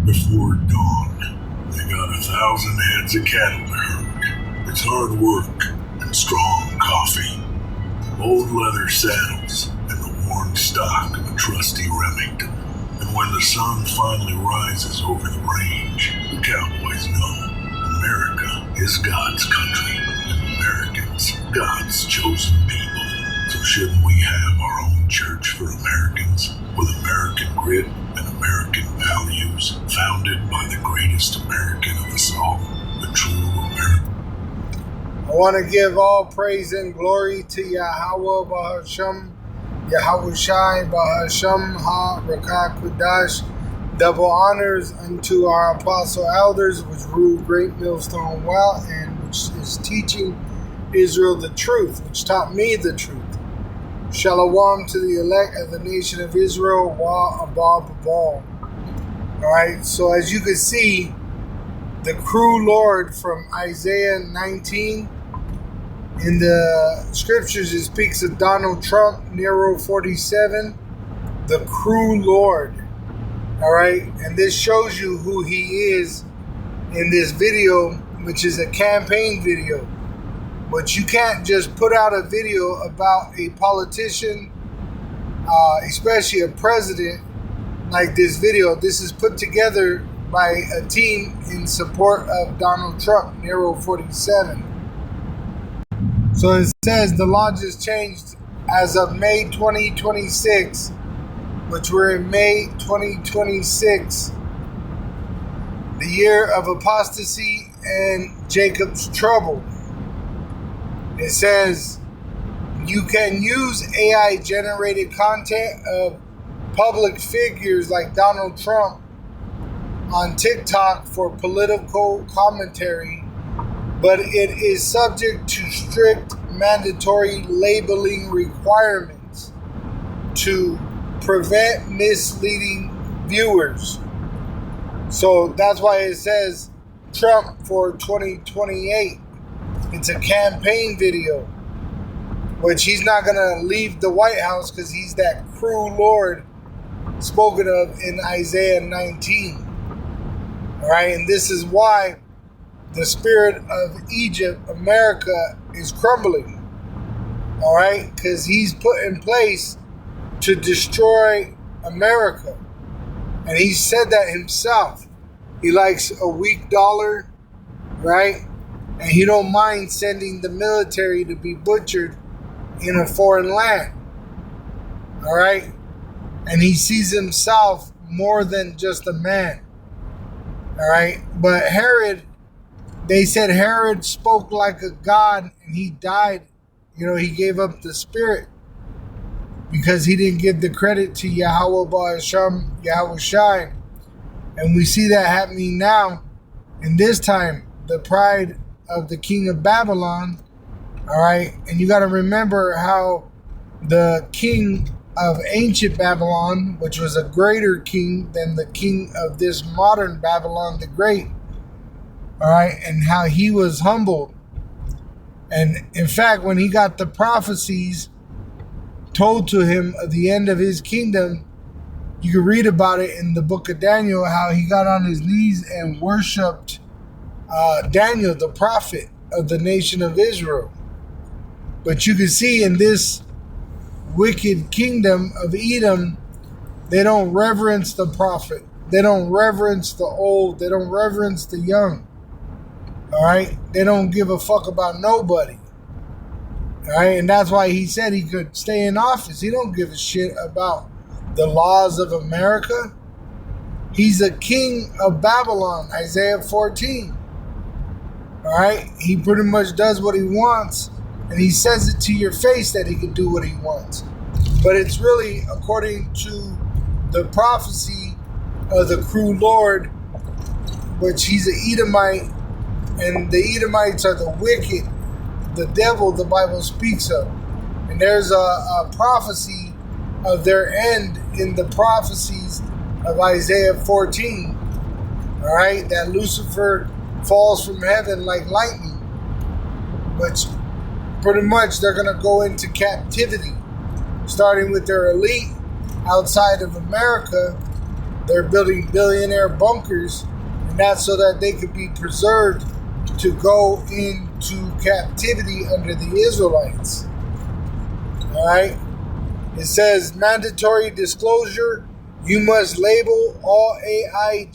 before dawn. They got 1,000 heads of cattle to herd. It's hard work and strong coffee. Old leather saddles and the worn stock of a trusty Remington. And when the sun finally rises over the range, the cowboys know America is God's country and Americans God's chosen people. So shouldn't we have our own church for Americans with American grit and American values, founded by the greatest American of us all, the true American? I want to give all praise and glory to Yahweh Bahasham, Yahweh Shai Bahasham Ha-Rakah Kudash. Double honors unto our apostle elders, which rule Great Millstone well, and which is teaching Israel the truth, which taught me the truth. Shalom to the elect of the nation of Israel, Wa Abba Babal. Alright, so as you can see, the cruel Lord from Isaiah 19, in the scriptures it speaks of Donald Trump, Nero 47, the cruel Lord. Alright, and this shows you who he is in this video, which is a campaign video. But you can't just put out a video about a politician, especially a president, like this video. This is put together by a team in support of Donald Trump, Nero 47. So it says the law just changed as of May 2026, which we're in May 2026, the year of apostasy and Jacob's trouble. It says you can use AI generated content of public figures like Donald Trump on TikTok for political commentary, but it is subject to strict mandatory labeling requirements to prevent misleading viewers. So that's why it says Trump for 2028. It's a campaign video, which he's not going to leave the White House because he's that cruel Lord spoken of in Isaiah 19. All right, and this is why the spirit of Egypt, America, is crumbling. All right, because he's put in place to destroy America. And he said that himself. He likes a weak dollar, right? And he don't mind sending the military to be butchered in a foreign land. All right? And he sees himself more than just a man. All right? But Herod, they said Herod spoke like a god and he died. You know, he gave up the spirit because he didn't give the credit to Yahweh Ba'asham, Yahweh Shai. And we see that happening now. And this time, the pride of the king of Babylon. All right. And you got to remember how the king of ancient Babylon, which was a greater king than the king of this modern Babylon the Great. All right. And how he was humbled. And in fact, when he got the prophecies told to him at the end of his kingdom, you can read about it in the book of Daniel, how he got on his knees and worshiped Daniel, the prophet of the nation of Israel. But you can see in this wicked kingdom of Edom, they don't reverence the prophet. They don't reverence the old. They don't reverence the young. All right? They don't give a fuck about nobody. All right? And that's why he said he could stay in office. He don't give a shit about the laws of America. He's a king of Babylon, Isaiah 14. All right? He pretty much does what he wants, and he says it to your face that he can do what he wants. But it's really according to the prophecy of the cruel Lord, which he's an Edomite, and the Edomites are the wicked, the devil the Bible speaks of. And there's a prophecy of their end in the prophecies of Isaiah 14. All right? That Lucifer falls from heaven like lightning, which pretty much they're going to go into captivity, starting with their elite outside of America, They're building billionaire bunkers, and that's so that they could be preserved to go into captivity under the Israelites. All right. It says mandatory disclosure. You must label all AI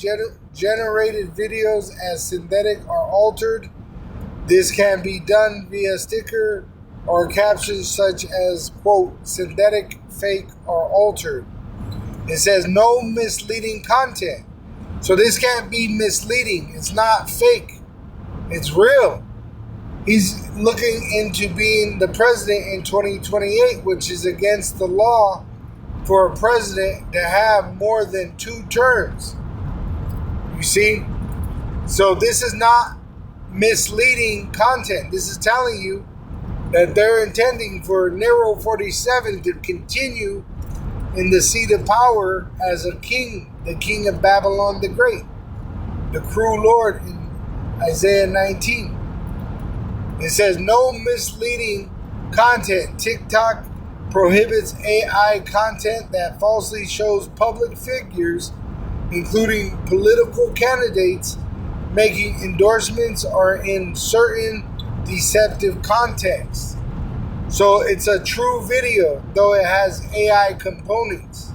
generated videos as synthetic or altered. This can be done via sticker or captions such as, quote, synthetic, fake, or altered. It says no misleading content. So this can't be misleading. It's not fake. It's real. He's looking into being the president in 2028, which is against the law for a president to have more than 2 terms. You see? So this is not misleading content. This is telling you that they're intending for Nero 47 to continue in the seat of power as a king, the king of Babylon the Great, the cruel Lord in Isaiah 19. It says no misleading content. TikTok prohibits AI content that falsely shows public figures, including political candidates, making endorsements or in certain deceptive contexts. So it's a true video, though it has AI components.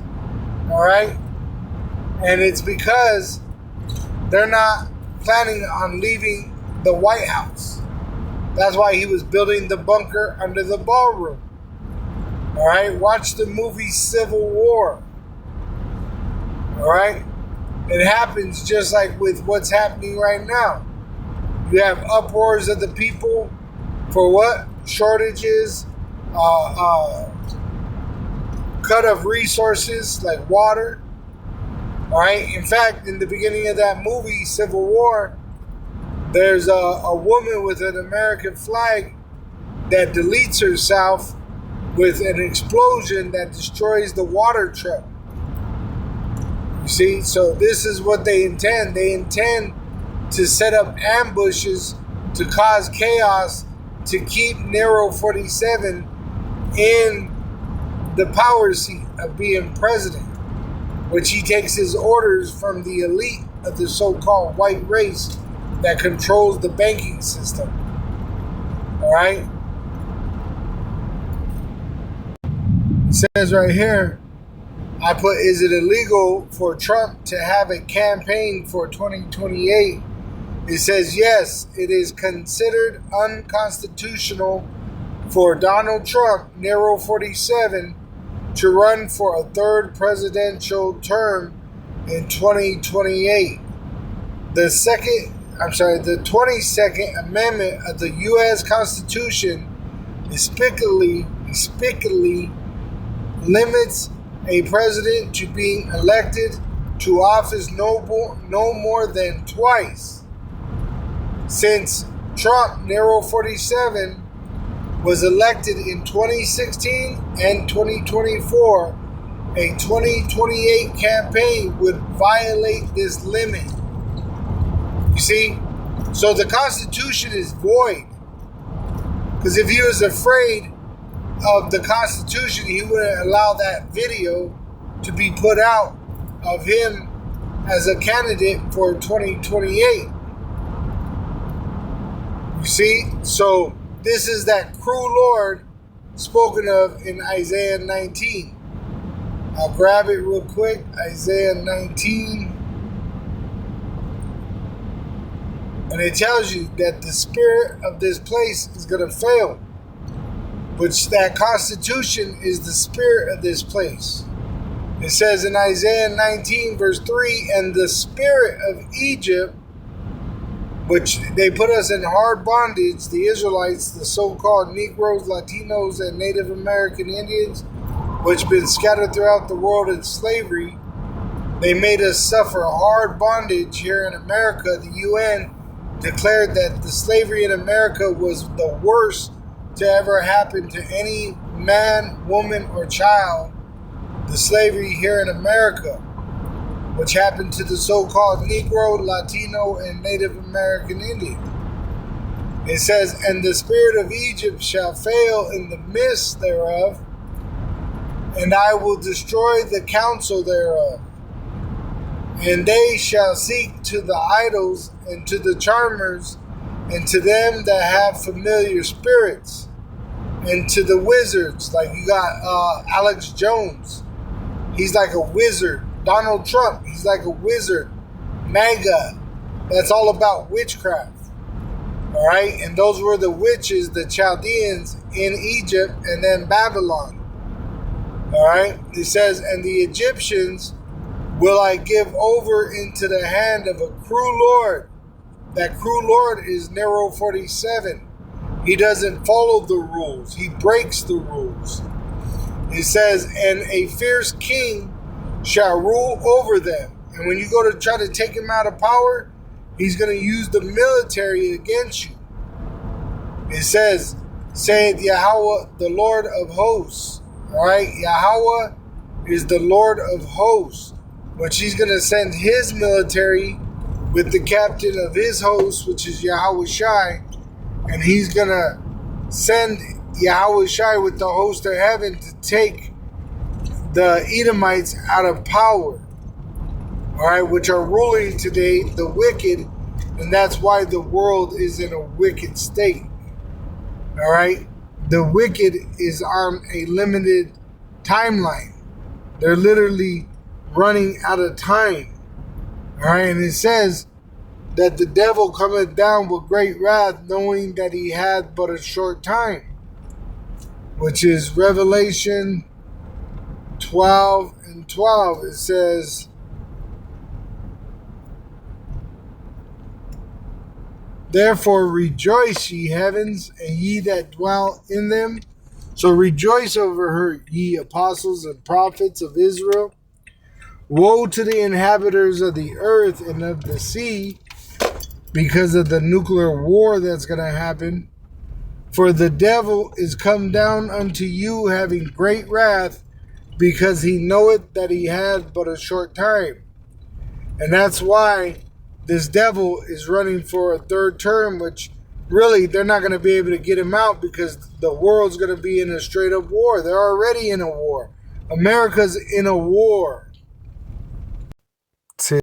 All right? And it's because they're not planning on leaving the White House. That's why he was building the bunker under the ballroom. All right? Watch the movie Civil War. All right? It happens just like with what's happening right now. You have uproars of the people for what? Shortages, cut of resources like water. All right? In fact, in the beginning of that movie, Civil War, there's a woman with an American flag that deletes herself with an explosion that destroys the water truck. You see, so this is what they intend. They intend to set up ambushes to cause chaos to keep Nero 47 in the power seat of being president, which he takes his orders from the elite of the so-called white race that controls the banking system. All right? It says right here, I put, is it illegal for Trump to have a campaign for 2028? It says, yes, it is considered unconstitutional for Donald Trump, Nero 47, to run for a 3rd presidential term in 2028. The 22nd Amendment of the U.S. Constitution despicably limits a president to being elected to office no more than twice. Since Trump, Nero 47, was elected in 2016 and 2024, a 2028 campaign would violate this limit. You see? So the Constitution is void. Because if he was afraid of the Constitution, he wouldn't allow that video to be put out of him as a candidate for 2028. You see? So this is that cruel Lord spoken of in Isaiah 19. I'll grab it real quick. Isaiah 19. And it tells you that the spirit of this place is going to fail. Which that Constitution is the spirit of this place. It says in Isaiah 19 verse 3, and the spirit of Egypt, which they put us in hard bondage, the Israelites, the so-called Negroes, Latinos, and Native American Indians, which been scattered throughout the world in slavery. They made us suffer hard bondage here in America. The UN declared that the slavery in America was the worst to ever happen to any man, woman, or child. The slavery here in America, which happened to the so-called Negro, Latino, and Native American Indian. It says, and the spirit of Egypt shall fail in the midst thereof, and I will destroy the counsel thereof. And they shall seek to the idols and to the charmers and to them that have familiar spirits and to the wizards. Like you got Alex Jones. He's like a wizard. Donald Trump. He's like a wizard. MAGA. That's all about witchcraft. All right. And those were the witches, the Chaldeans in Egypt and then Babylon. All right. It says, and the Egyptians will I give over into the hand of a cruel lord. That cruel lord is Nero 47. He doesn't follow the rules. He breaks the rules. It says, and a fierce king shall rule over them. And when you go to try to take him out of power, he's going to use the military against you. It says, saith Yahweh, the Lord of hosts. All right, Yahweh is the Lord of hosts, which he's going to send his military with the captain of his host, which is Yahweh Shai, and he's going to send Yahweh Shai with the host of heaven to take the Edomites out of power, all right, which are ruling today, the wicked, and that's why the world is in a wicked state, all right? The wicked is on a limited timeline. They're literally running out of time, all right? And it says that the devil cometh down with great wrath, knowing that he had but a short time, which is Revelation 12:12. It says, therefore rejoice, ye heavens, and ye that dwell in them. So rejoice over her, ye apostles and prophets of Israel. Woe to the inhabitants of the earth and of the sea, because of the nuclear war that's going to happen. For the devil is come down unto you, having great wrath, because he knoweth that he had but a short time. And that's why this devil is running for a third term, which really they're not going to be able to get him out because the world's going to be in a straight up war. They're already in a war. America's in a war.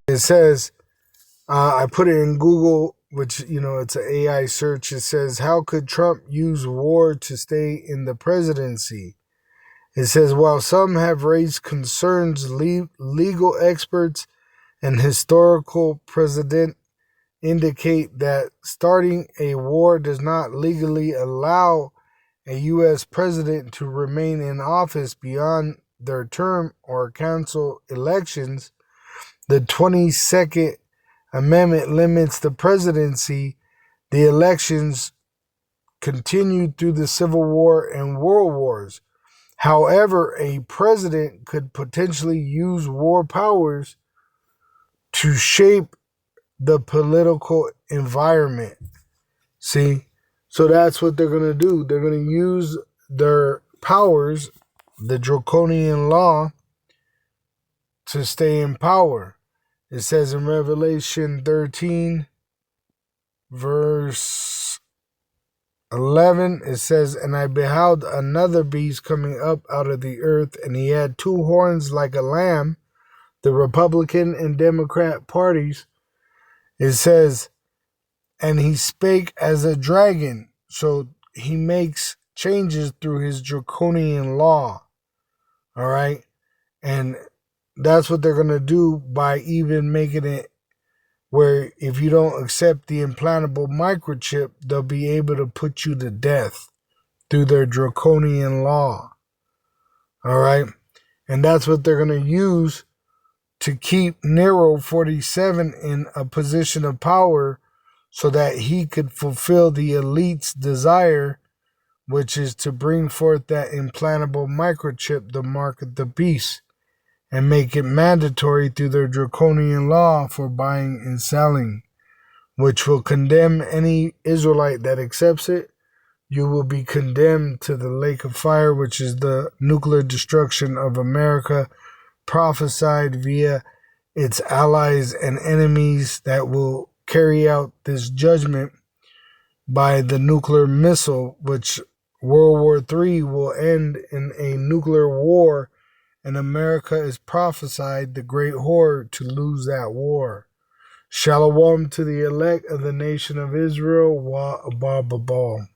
It says, I put it in Google, which, it's an AI search. It says, how could Trump use war to stay in the presidency? It says, while some have raised concerns, legal experts and historical precedent indicate that starting a war does not legally allow a U.S. president to remain in office beyond their term or cancel elections. The 22nd Amendment limits the presidency. The elections continued through the Civil War and World Wars. However, a president could potentially use war powers to shape the political environment. See? So that's what they're going to do. They're going to use their powers, the draconian law, to stay in power. It says in Revelation 13, verse 11, it says, and I beheld another beast coming up out of the earth, and he had two horns like a lamb. The Republican and Democrat parties, it says, and he spake as a dragon. So he makes changes through his draconian law. All right. And that's what they're going to do by even making it where if you don't accept the implantable microchip, they'll be able to put you to death through their draconian law. All right. And that's what they're going to use to keep Nero 47 in a position of power so that he could fulfill the elite's desire, which is to bring forth that implantable microchip, the mark of the beast, and make it mandatory through their draconian law for buying and selling, which will condemn any Israelite that accepts it. You will be condemned to the lake of fire, which is the nuclear destruction of America, prophesied via its allies and enemies that will carry out this judgment by the nuclear missile, which World War III will end in a nuclear war and America is prophesied the great horde to lose that war. Shalom to the elect of the nation of Israel. Wa abba babal.